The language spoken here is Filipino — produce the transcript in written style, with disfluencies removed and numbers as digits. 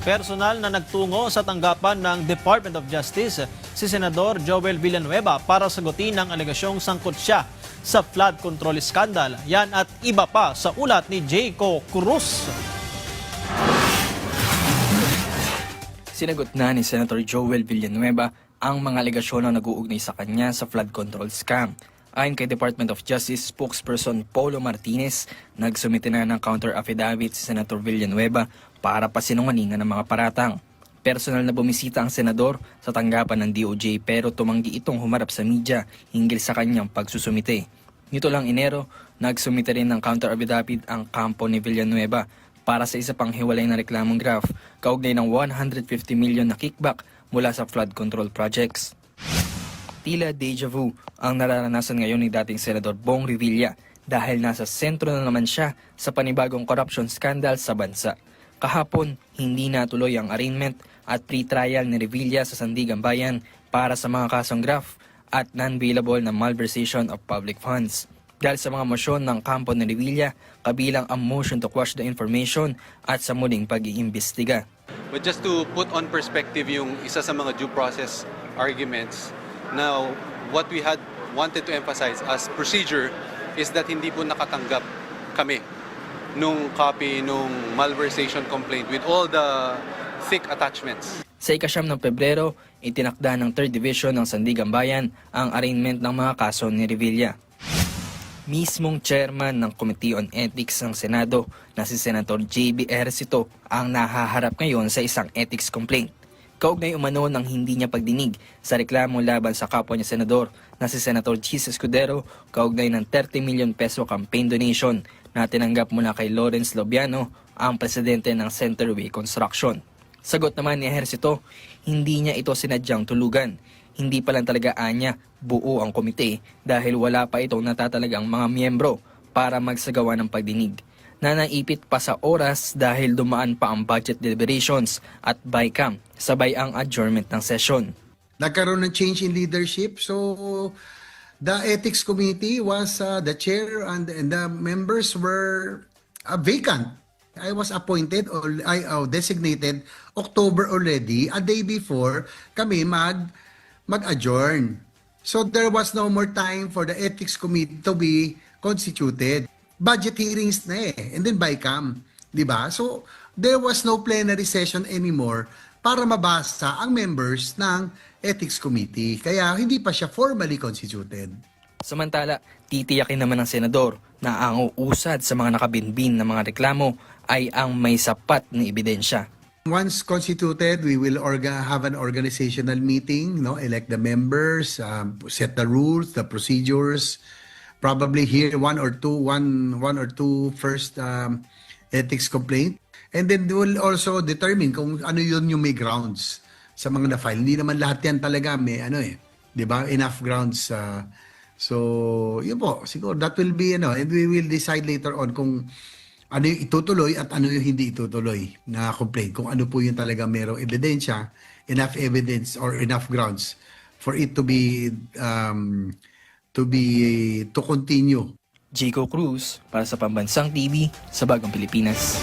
Personal na nagtungo sa tanggapan ng Department of Justice si Senador Joel Villanueva para sagutin ang alegasyong sangkot siya sa flood control scandal. Yan at iba pa sa ulat ni Jayco Cruz. Sinagot na ni Senator Joel Villanueva ang mga alegasyon na nag-uugnay sa kanya sa flood control scam. Ayon kay Department of Justice spokesperson Paulo Martinez, nagsumite na ng counter affidavit si Senator Villanueva para pasinungalingan ng mga paratang. Personal na bumisita ang senador sa tanggapan ng DOJ pero tumanggi itong humarap sa media hinggil sa kanyang pagsusumite. Nito lang Enero, nagsumite rin ng counter affidavit ang kampo ni Villanueva para sa isa pang hiwalay na reklamong graph kaugnay ng 150 million na kickback mula sa flood control projects. Tila deja vu ang nararanasan ngayon ni dating Senador Bong Revilla dahil nasa sentro na naman siya sa panibagong corruption scandal sa bansa. Kahapon, hindi natuloy ang arraignment at pre-trial ni Revilla sa Sandigan Bayan para sa mga kasong graft at non-bailable na malversation of public funds. Dahil sa mga mosyon ng kampo ni Revilla, kabilang ang motion to quash the information at sa muling pag-iimbestiga. But just to put on perspective yung isa sa mga due process arguments, now what we had wanted to emphasize as procedure is that hindi po nakatanggap kami nung copy nung malversation complaint with all the thick attachments. Sa ika-9 ng Pebrero, itinakda ng 3rd Division ng Sandigan Bayan ang arraignment ng mga kaso ni Revilla. Mismong chairman ng Committee on Ethics ng Senado na si Senator J.B. Ejercito ang nahaharap ngayon sa isang ethics complaint. Kaugnay umano ng hindi niya pagdinig sa reklamo laban sa kapwa niya senador na si Senator Jesus Escudero kaugnay ng 30 million peso campaign donation na tinanggap mula kay Lawrence Lobiano, ang presidente ng Centerway Construction. Sagot naman ni Ejercito, hindi niya ito sinadyang tulugan. Hindi pa lang talaga anya buo ang komite dahil wala pa itong natatalagang mga miyembro para magsagawa ng pagdinig. Nanaipit pa sa oras dahil dumaan pa ang budget deliberations at BICAM, sabay ang adjournment ng session. Nagkaroon ng change in leadership, so the ethics committee was the chair and the members were vacant. I was appointed or designated October already, a day before kami mag-adjourn. So there was no more time for the ethics committee to be constituted. Budget hearings na and then BICAM, di ba? So there was no plenary session anymore para mabasa ang members ng ethics committee. Kaya hindi pa siya formally constituted. Samantala, titiyakin naman ng senador na ang uusad sa mga nakabinbin na mga reklamo ay ang may sapat na ebidensya. Once constituted, we will have an organizational meeting, elect the members, set the rules, the procedures, probably hear one or two first ethics complaint, and then we'll also determine kung ano yun yung may grounds sa mga na-file. Hindi naman lahat yan talaga may di ba? Enough grounds. So, yun po, siguro that will be, and we will decide later on kung ano yung itutuloy at ano yung hindi itutuloy na complaint. Kung ano po yung talaga merong ebidensya, enough evidence or enough grounds for it to continue. Jayco Cruz para sa Pambansang TV sa Bagong Pilipinas.